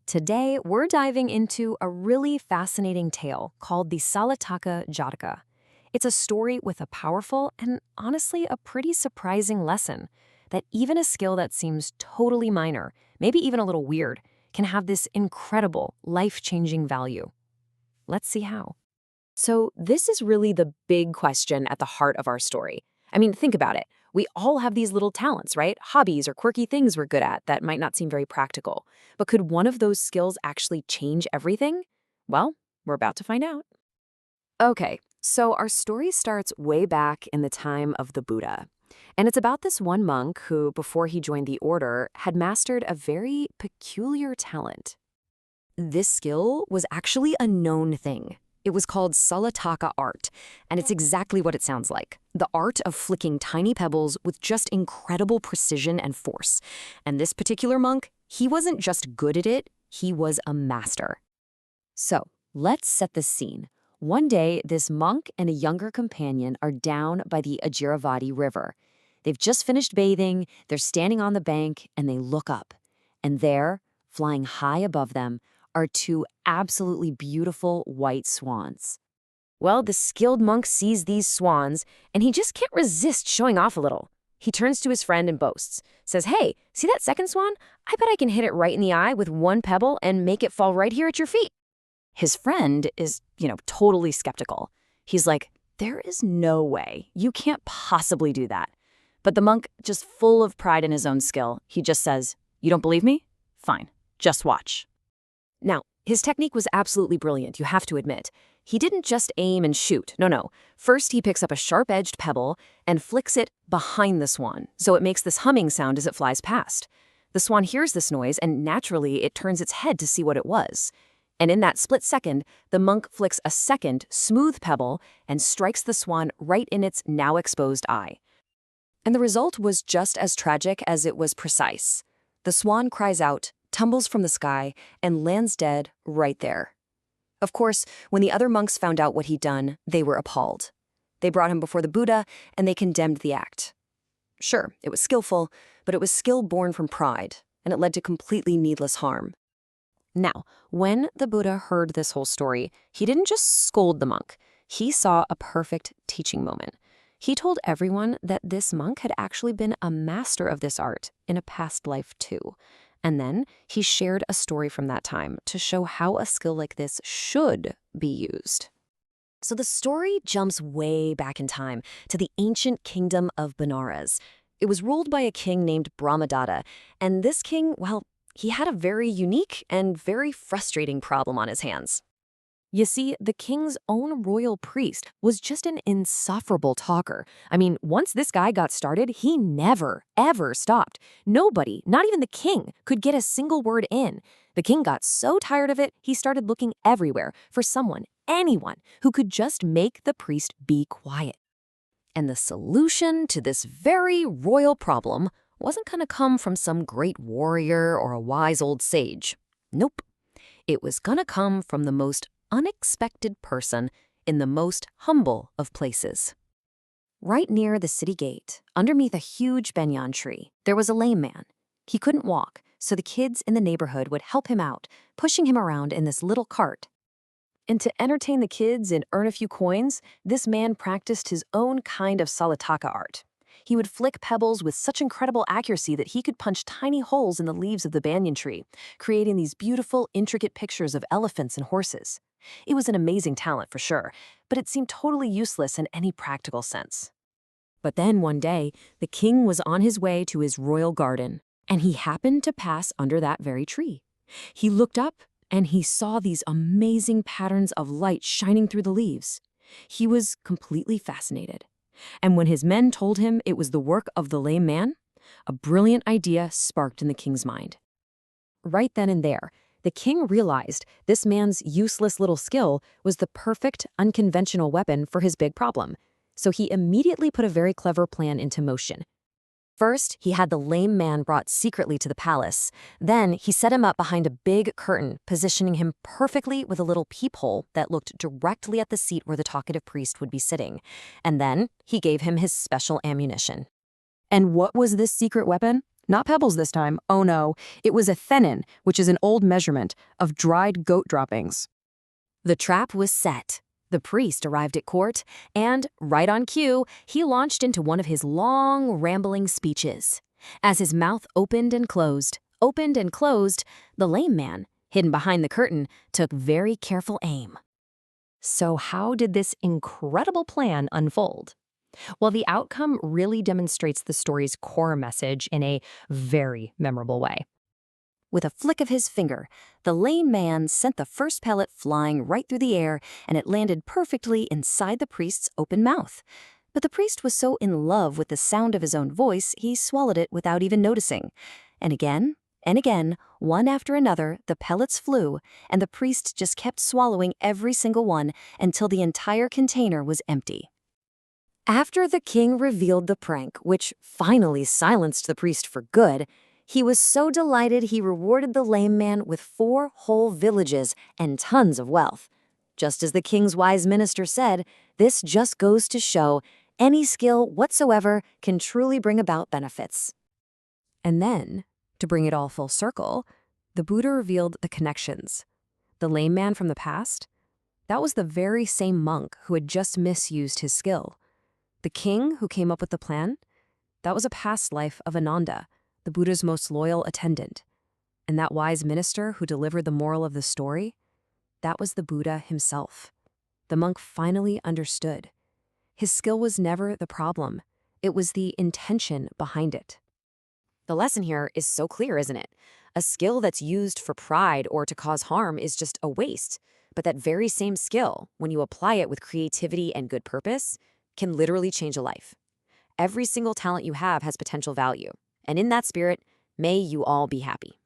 Today, we're diving into a really fascinating tale called the Salataka Jataka. It's a story with a powerful and honestly a pretty surprising lesson that even a skill that seems totally minor, maybe even a little weird, can have this incredible, life-changing value. Let's see how. So, this is really the big question at the heart of our story. I mean, think about it. We all have these little talents, right? Hobbies or quirky things we're good at that might not seem very practical. But could one of those skills actually change everything? Well, we're about to find out. Okay, so our story starts way back in the time of the Buddha. And it's about this one monk who, before he joined the order, had mastered a very peculiar talent. This skill was actually a known thing. It was called Salataka art, and it's exactly what it sounds like. The art of flicking tiny pebbles with just incredible precision and force. And this particular monk, he wasn't just good at it, he was a master. So, let's set the scene. One day, this monk and a younger companion are down by the Ajiravati River. They've just finished bathing, they're standing on the bank, and they look up. And there, flying high above them, are two absolutely beautiful white swans. Well, the skilled monk sees these swans, and he just can't resist showing off a little. He turns to his friend and boasts, says, "Hey, see that second swan? I bet I can hit it right in the eye with one pebble and make it fall right here at your feet." His friend is, totally skeptical. He's like, "There is no way. You can't possibly do that." But the monk, just full of pride in his own skill, he just says, "You don't believe me? Fine, just watch." Now, his technique was absolutely brilliant, you have to admit. He didn't just aim and shoot. No. First, he picks up a sharp-edged pebble and flicks it behind the swan, so it makes this humming sound as it flies past. The swan hears this noise, and naturally, it turns its head to see what it was. And in that split second, the monk flicks a second, smooth pebble and strikes the swan right in its now exposed eye. And the result was just as tragic as it was precise. The swan cries out, tumbles from the sky, and lands dead right there. Of course, when the other monks found out what he'd done, they were appalled. They brought him before the Buddha, and they condemned the act. Sure, it was skillful, but it was skill born from pride, and it led to completely needless harm. Now, when the Buddha heard this whole story, he didn't just scold the monk. He saw a perfect teaching moment. He told everyone that this monk had actually been a master of this art in a past life too. And then he shared a story from that time to show how a skill like this should be used. So the story jumps way back in time to the ancient kingdom of Benares. It was ruled by a king named Brahmadatta, and this king, well, he had a very unique and very frustrating problem on his hands. You see, the king's own royal priest was just an insufferable talker. I mean, once this guy got started, he never, ever stopped. Nobody, not even the king, could get a single word in. The king got so tired of it, he started looking everywhere for someone, anyone, who could just make the priest be quiet. And the solution to this very royal problem wasn't going to come from some great warrior or a wise old sage. Nope. It was going to come from the most unexpected person in the most humble of places. Right near the city gate, underneath a huge banyan tree, there was a lame man. He couldn't walk, so the kids in the neighborhood would help him out, pushing him around in this little cart. And to entertain the kids and earn a few coins, this man practiced his own kind of Salataka art. He would flick pebbles with such incredible accuracy that he could punch tiny holes in the leaves of the banyan tree, creating these beautiful, intricate pictures of elephants and horses. It was an amazing talent for sure, but it seemed totally useless in any practical sense. But then one day, the king was on his way to his royal garden, and he happened to pass under that very tree. He looked up, and he saw these amazing patterns of light shining through the leaves. He was completely fascinated. And when his men told him it was the work of the lame man, a brilliant idea sparked in the king's mind. Right then and there, the king realized this man's useless little skill was the perfect, unconventional weapon for his big problem. So he immediately put a very clever plan into motion. First, he had the lame man brought secretly to the palace. Then, he set him up behind a big curtain, positioning him perfectly with a little peephole that looked directly at the seat where the talkative priest would be sitting. And then, he gave him his special ammunition. And what was this secret weapon? Not pebbles this time, oh no, it was a thenin, which is an old measurement of dried goat droppings. The trap was set. The priest arrived at court, and, right on cue, he launched into one of his long, rambling speeches. As his mouth opened and closed, the lame man, hidden behind the curtain, took very careful aim. So how did this incredible plan unfold? Well, the outcome really demonstrates the story's core message in a very memorable way. With a flick of his finger, the lame man sent the first pellet flying right through the air, and it landed perfectly inside the priest's open mouth. But the priest was so in love with the sound of his own voice, he swallowed it without even noticing. And again, one after another, the pellets flew, and the priest just kept swallowing every single one until the entire container was empty. After the king revealed the prank, which finally silenced the priest for good, he was so delighted he rewarded the lame man with 4 whole villages and tons of wealth. Just as the king's wise minister said, this just goes to show any skill whatsoever can truly bring about benefits. And then, to bring it all full circle, the Buddha revealed the connections. The lame man from the past? That was the very same monk who had just misused his skill. The king who came up with the plan? That was a past life of Ananda, the Buddha's most loyal attendant. And that wise minister who delivered the moral of the story? That was the Buddha himself. The monk finally understood. His skill was never the problem. It was the intention behind it. The lesson here is so clear, isn't it? A skill that's used for pride or to cause harm is just a waste. But that very same skill, when you apply it with creativity and good purpose, can literally change a life. Every single talent you have has potential value. And in that spirit, may you all be happy.